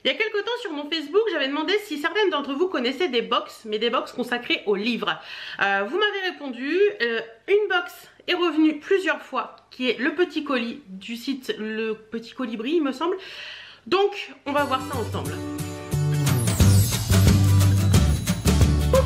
Il y a quelque temps sur mon Facebook, j'avais demandé si certaines d'entre vous connaissaient des box, mais des box consacrées aux livres. Vous m'avez répondu, une box est revenue plusieurs fois, qui est le petit colis du site Le Petit Colibri, il me semble. Donc, on va voir ça ensemble.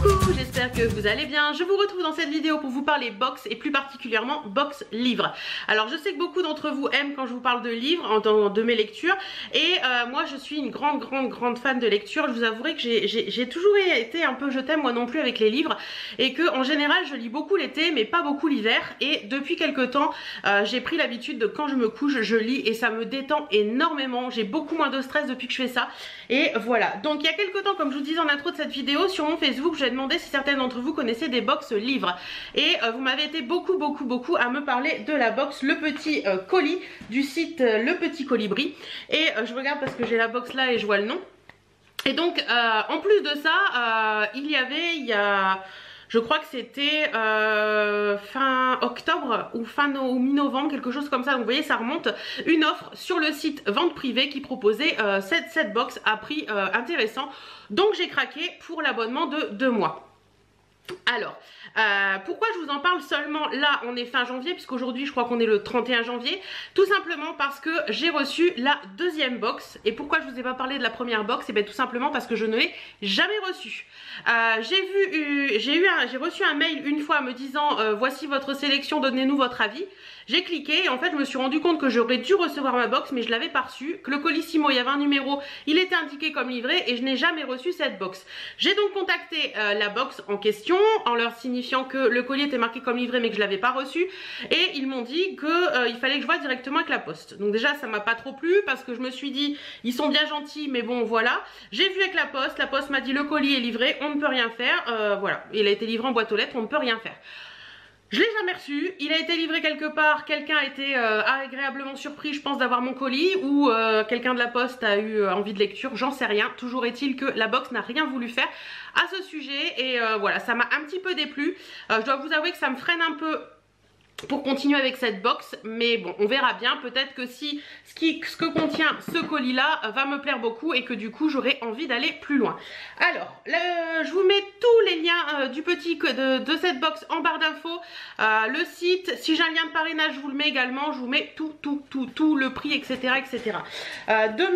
Coucou, j'espère que vous allez bien. Je vous retrouve dans cette vidéo pour vous parler box et plus particulièrement box livres. Alors je sais que beaucoup d'entre vous aiment quand je vous parle de livres, de mes lectures, et moi je suis une grande fan de lecture. Je vous avouerai que j'ai toujours été un peu je t'aime moi non plus avec les livres, et que en général je lis beaucoup l'été mais pas beaucoup l'hiver, et depuis quelques temps j'ai pris l'habitude de quand je me couche je lis et ça me détend énormément. J'ai beaucoup moins de stress depuis que je fais ça, et voilà. Donc il y a quelques temps, comme je vous disais en intro de cette vidéo, sur mon Facebook j'ai demandé si certaines d'entre vous connaissaient des box livres, et vous m'avez été beaucoup à me parler de la box Le Petit Colis du site Le Petit Colibri, et je regarde parce que j'ai la box là et je vois le nom. Et donc en plus de ça je crois que c'était fin octobre ou ou mi-novembre, quelque chose comme ça. Donc vous voyez, ça remonte, une offre sur le site vente privée qui proposait cette box à prix intéressant. Donc j'ai craqué pour l'abonnement de 2 mois. Alors, pourquoi je vous en parle seulement là, on est fin janvier, puisqu'aujourd'hui je crois qu'on est le 31 janvier. Tout simplement parce que j'ai reçu la deuxième box. Et pourquoi je vous ai pas parlé de la première box? Et bien tout simplement parce que je ne l'ai jamais reçue. J'ai reçu un mail une fois me disant voici votre sélection, donnez-nous votre avis. J'ai cliqué et en fait je me suis rendu compte que j'aurais dû recevoir ma box mais je l'avais pas reçue, que le colissimo, il y avait un numéro, il était indiqué comme livré et je n'ai jamais reçu cette box. J'ai donc contacté la box en question en leur signifiant que le colis était marqué comme livré mais que je l'avais pas reçu, et ils m'ont dit que il fallait que je voie directement avec la poste. Donc déjà ça m'a pas trop plu parce que je me suis dit ils sont bien gentils mais bon voilà. J'ai vu avec la poste m'a dit le colis est livré, on ne peut rien faire, voilà, il a été livré en boîte aux lettres, on ne peut rien faire. Je l'ai jamais reçu, il a été livré quelque part, quelqu'un a été agréablement surpris je pense d'avoir mon colis, ou quelqu'un de la poste a eu envie de lecture, j'en sais rien. Toujours est-il que la box n'a rien voulu faire à ce sujet, et voilà, ça m'a un petit peu déplu. Je dois vous avouer que ça me freine un peu pour continuer avec cette box, mais bon, on verra bien. Peut-être que si ce que contient ce colis là va me plaire beaucoup et que du coup j'aurai envie d'aller plus loin. Alors je vous mets tous les liens de cette box en barre d'infos, le site, si j'ai un lien de parrainage je vous le mets également, je vous mets tout le prix, etc. De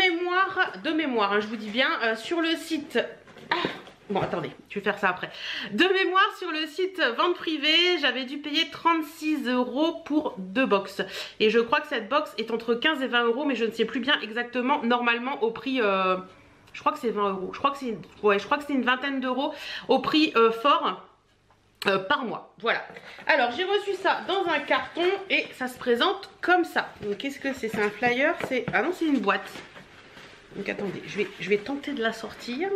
mémoire hein, je vous dis bien, sur le site bon attendez, je vais faire ça après. De mémoire, sur le site vente privée, j'avais dû payer 36 € pour 2 box. Et je crois que cette box est entre 15 et 20 €, mais je ne sais plus bien exactement. Normalement au prix, je crois que c'est 20 €. Je crois que c'est une vingtaine d'euros au prix fort. Par mois, voilà. Alors j'ai reçu ça dans un carton et ça se présente comme ça. Donc qu'est-ce que c'est? C'est un flyer? Ah non, c'est une boîte. Donc attendez, je vais tenter de la sortir.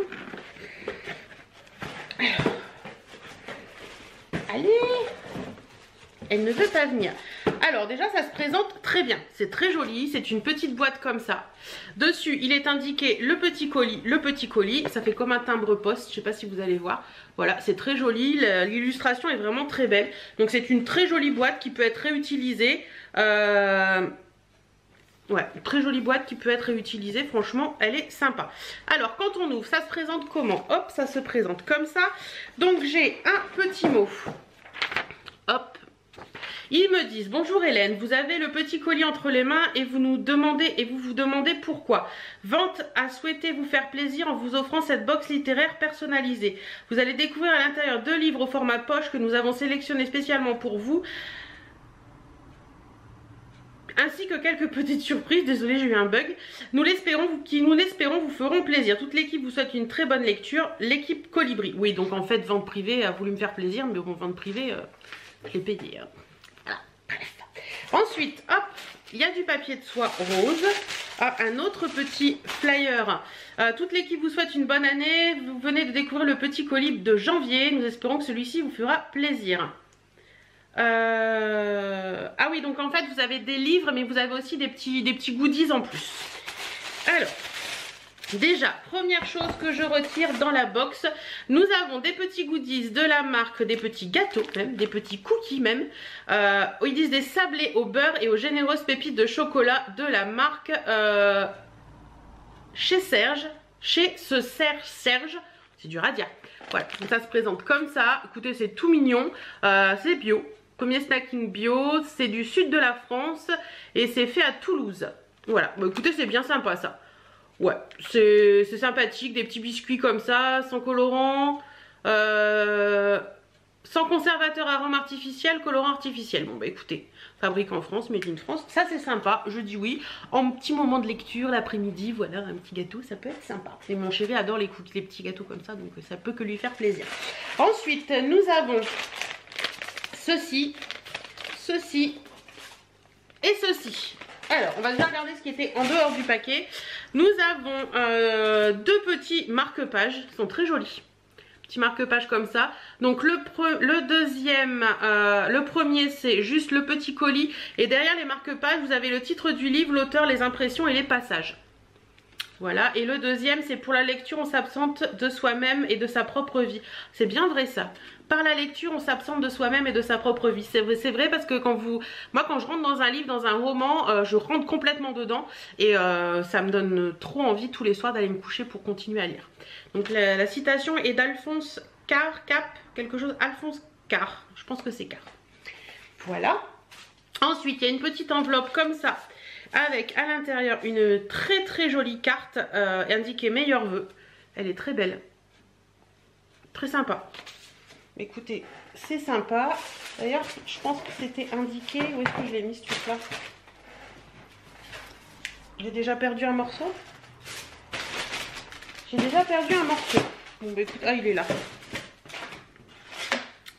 Allez, elle ne veut pas venir. Alors déjà ça se présente très bien, c'est très joli, c'est une petite boîte comme ça. Dessus il est indiqué le petit colis, ça fait comme un timbre poste, je sais pas si vous allez voir. Voilà, c'est très joli, l'illustration est vraiment très belle. Donc c'est une très jolie boîte qui peut être réutilisée. Ouais, très jolie boîte qui peut être réutilisée, franchement elle est sympa. Alors quand on ouvre, ça se présente comment? Hop, ça se présente comme ça. Donc j'ai un petit mot. Hop. Ils me disent: bonjour Hélène, vous avez le petit colis entre les mains et vous vous demandez pourquoi. Vente a souhaité vous faire plaisir en vous offrant cette box littéraire personnalisée. Vous allez découvrir à l'intérieur 2 livres au format poche que nous avons sélectionnés spécialement pour vous, ainsi que quelques petites surprises. Désolée, j'ai eu un bug. Nous l'espérons vous feront plaisir. Toute l'équipe vous souhaite une très bonne lecture. L'équipe Colibri. Oui, donc en fait, vente privée a voulu me faire plaisir, mais bon, vente privée, je l'ai payé. Hein. Voilà, bref. Ensuite, hop, il y a du papier de soie rose. Ah, un autre petit flyer. Toute l'équipe vous souhaite une bonne année. Vous venez de découvrir le petit colis de janvier. Nous espérons que celui-ci vous fera plaisir. Ah oui, donc en fait vous avez des livres mais vous avez aussi des petits goodies en plus. Alors déjà, première chose que je retire dans la box, nous avons des petits goodies de la marque, des petits gâteaux même, des petits cookies même, ils disent des sablés au beurre et aux généreuses pépites de chocolat de la marque chez Serge, chez ce Serge, c'est dur à dire. Voilà, donc ça se présente comme ça. Écoutez, c'est tout mignon, c'est bio. Premier snacking bio, c'est du sud de la France et c'est fait à Toulouse. Voilà, bah, écoutez, c'est bien sympa ça. Ouais, c'est sympathique, des petits biscuits comme ça, sans colorant, sans conservateur, arôme artificiel, colorant artificiel. Bon bah écoutez, fabrique en France, made in France, ça c'est sympa, je dis oui. En petit moment de lecture, l'après-midi, voilà, un petit gâteau, ça peut être sympa. Et mon chéri adore les cookies, les petits gâteaux comme ça, donc ça peut que lui faire plaisir. Ensuite, nous avons ceci, ceci et ceci. Alors, on va déjà regarder ce qui était en dehors du paquet. Nous avons deux petits marque-pages qui sont très jolis. Petit marque-page comme ça. Donc le deuxième, le premier c'est juste le petit colis. Et derrière les marque-pages, vous avez le titre du livre, l'auteur, les impressions et les passages. Voilà, et le deuxième c'est pour la lecture on s'absente de soi-même et de sa propre vie. C'est bien vrai ça. Par la lecture on s'absente de soi-même et de sa propre vie. C'est vrai parce que moi quand je rentre dans un livre, dans un roman, je rentre complètement dedans. Et ça me donne trop envie tous les soirs d'aller me coucher pour continuer à lire. Donc la citation est d'Alphonse quelque chose, Alphonse Carr, je pense que c'est Carr. Voilà. Ensuite il y a une petite enveloppe comme ça, avec à l'intérieur une très jolie carte indiquée meilleurs vœux. Elle est très belle, très sympa. Écoutez, c'est sympa. D'ailleurs, je pense que c'était indiqué. Où est-ce que je l'ai mis ce truc là? J'ai déjà perdu un morceau. J'ai déjà perdu un morceau. Bon bah écoute, ah il est là.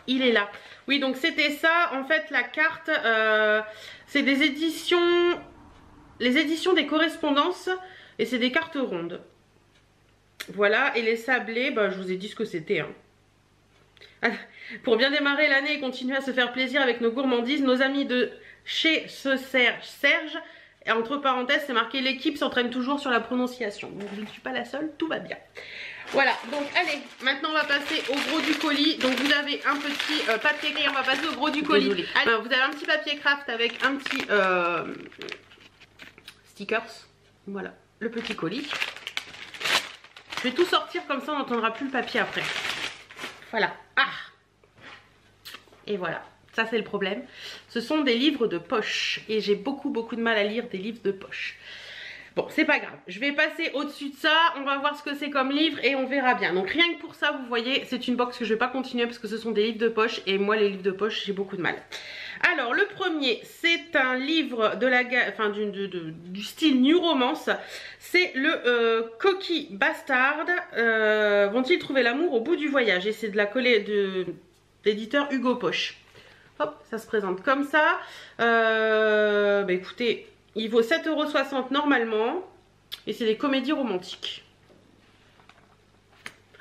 Il est là. Oui, donc c'était ça. En fait, la carte, c'est des éditions... Les éditions des correspondances et c'est des cartes rondes. Voilà, et les sablés, bah, je vous ai dit ce que c'était. Hein. Pour bien démarrer l'année et continuer à se faire plaisir avec nos gourmandises, nos amis de chez ce Serge, et entre parenthèses, c'est marqué l'équipe s'entraîne toujours sur la prononciation. Donc je ne suis pas la seule, tout va bien. Voilà, donc allez, maintenant on va passer au gros du colis. Donc vous avez un petit papier, on va passer au gros du colis. Alors, vous avez un petit papier craft avec un petit... stickers, voilà, le petit colis. Je vais tout sortir comme ça on n'entendra plus le papier après. Voilà, ah. Et voilà, ça c'est le problème. Ce sont des livres de poche et j'ai beaucoup de mal à lire des livres de poche. Bon, c'est pas grave, je vais passer au-dessus de ça, on va voir ce que c'est comme livre et on verra bien. Donc rien que pour ça, vous voyez, c'est une box que je vais pas continuer parce que ce sont des livres de poche et moi les livres de poche, j'ai beaucoup de mal. Alors le premier, c'est un livre de la du style New Romance. C'est le Coquille Bastard. Vont-ils trouver l'amour au bout du voyage? Et c'est de la collée d'éditeur Hugo Poche. Hop, ça se présente comme ça. Bah écoutez, il vaut 7,60 € normalement. Et c'est des comédies romantiques.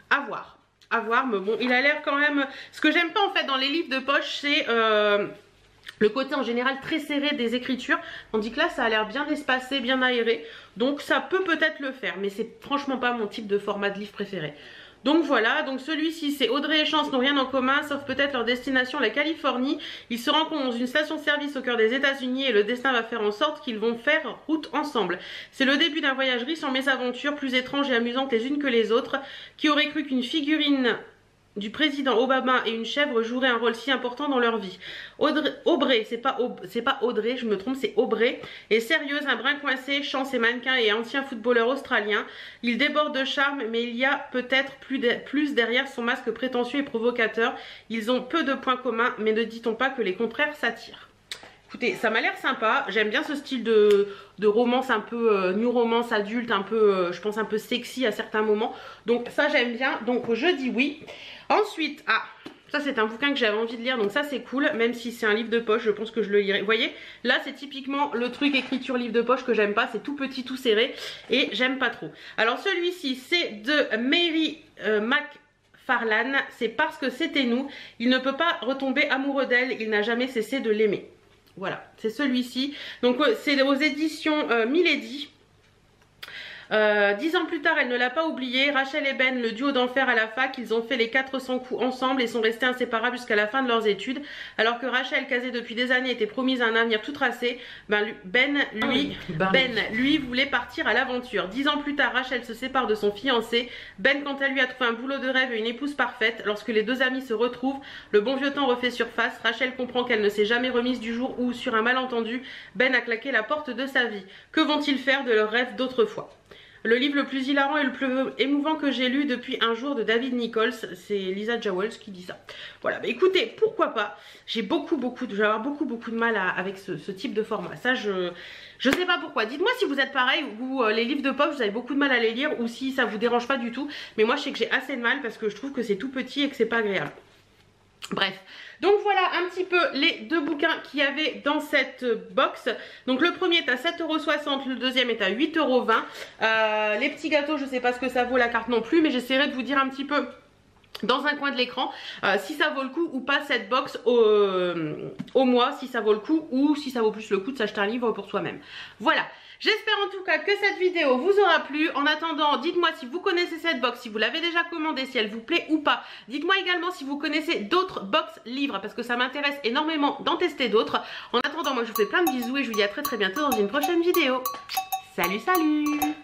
À voir. À voir, mais bon, il a l'air quand même... Ce que j'aime pas en fait dans les livres de poche, c'est... le côté en général très serré des écritures, tandis que là ça a l'air bien espacé, bien aéré, donc ça peut peut-être le faire, mais c'est franchement pas mon type de format de livre préféré. Donc voilà, donc celui-ci c'est Audrey et Chance n'ont rien en commun, sauf peut-être leur destination la Californie. Ils se rencontrent dans une station-service au cœur des États-Unis et le destin va faire en sorte qu'ils vont faire route ensemble. C'est le début d'un voyage riche en mésaventures, plus étranges et amusantes les unes que les autres. Qui aurait cru qu'une figurine du président Obama et une chèvre joueraient un rôle si important dans leur vie. Aubrey, c'est pas Audrey, je me trompe, c'est Aubrey, est sérieuse, un brin coincé, Chance est mannequin et ancien footballeur australien. Il déborde de charme, mais il y a peut-être plus derrière son masque prétentieux et provocateur. Ils ont peu de points communs, mais ne dit-on pas que les contraires s'attirent? Écoutez, ça m'a l'air sympa, j'aime bien ce style de romance un peu new romance adulte, un peu, je pense un peu sexy à certains moments. Donc ça j'aime bien, donc je dis oui. Ensuite, ah, ça c'est un bouquin que j'avais envie de lire, donc ça c'est cool, même si c'est un livre de poche, je pense que je le lirai. Vous voyez, là c'est typiquement le truc écriture livre de poche que j'aime pas, c'est tout petit, tout serré, et j'aime pas trop. Alors celui-ci c'est de Mary McFarlane, c'est Parce que c'était nous, il ne peut pas retomber amoureux d'elle, il n'a jamais cessé de l'aimer. Voilà, c'est celui-ci, donc c'est aux éditions Milady. 10 ans plus tard, elle ne l'a pas oublié. Rachel et Ben, le duo d'enfer à la fac, ils ont fait les 400 coups ensemble et sont restés inséparables jusqu'à la fin de leurs études. Alors que Rachel, casée depuis des années, était promise un avenir tout tracé, Ben, lui, voulait partir à l'aventure. 10 ans plus tard, Rachel se sépare de son fiancé. Ben, quant à lui, a trouvé un boulot de rêve et une épouse parfaite. Lorsque les deux amis se retrouvent, le bon vieux temps refait surface. Rachel comprend qu'elle ne s'est jamais remise du jour où, sur un malentendu, Ben a claqué la porte de sa vie. Que vont-ils faire de leur rêve d'autrefois? Le livre le plus hilarant et le plus émouvant que j'ai lu depuis un jour de David Nichols, c'est Lisa Jowls qui dit ça. Voilà, bah écoutez, pourquoi pas. Je vais avoir beaucoup de mal avec ce type de format. Ça, je sais pas pourquoi. Dites-moi si vous êtes pareil, ou les livres de poche, vous avez beaucoup de mal à les lire, ou si ça vous dérange pas du tout. Mais moi, je sais que j'ai assez de mal parce que je trouve que c'est tout petit et que c'est pas agréable. Bref, donc voilà un petit peu les deux bouquins qu'il y avait dans cette box. Donc le premier est à 7,60 €, le deuxième est à 8,20 €. Les petits gâteaux, je ne sais pas ce que ça vaut la carte non plus, mais j'essaierai de vous dire un petit peu dans un coin de l'écran si ça vaut le coup ou pas cette box au mois, si ça vaut le coup ou si ça vaut plus le coup de s'acheter un livre pour soi-même. Voilà. J'espère en tout cas que cette vidéo vous aura plu. En attendant, dites-moi si vous connaissez cette box, si vous l'avez déjà commandée, si elle vous plaît ou pas. Dites-moi également si vous connaissez d'autres box livres parce que ça m'intéresse énormément d'en tester d'autres. En attendant, moi je vous fais plein de bisous et je vous dis à très bientôt dans une prochaine vidéo. Salut, salut!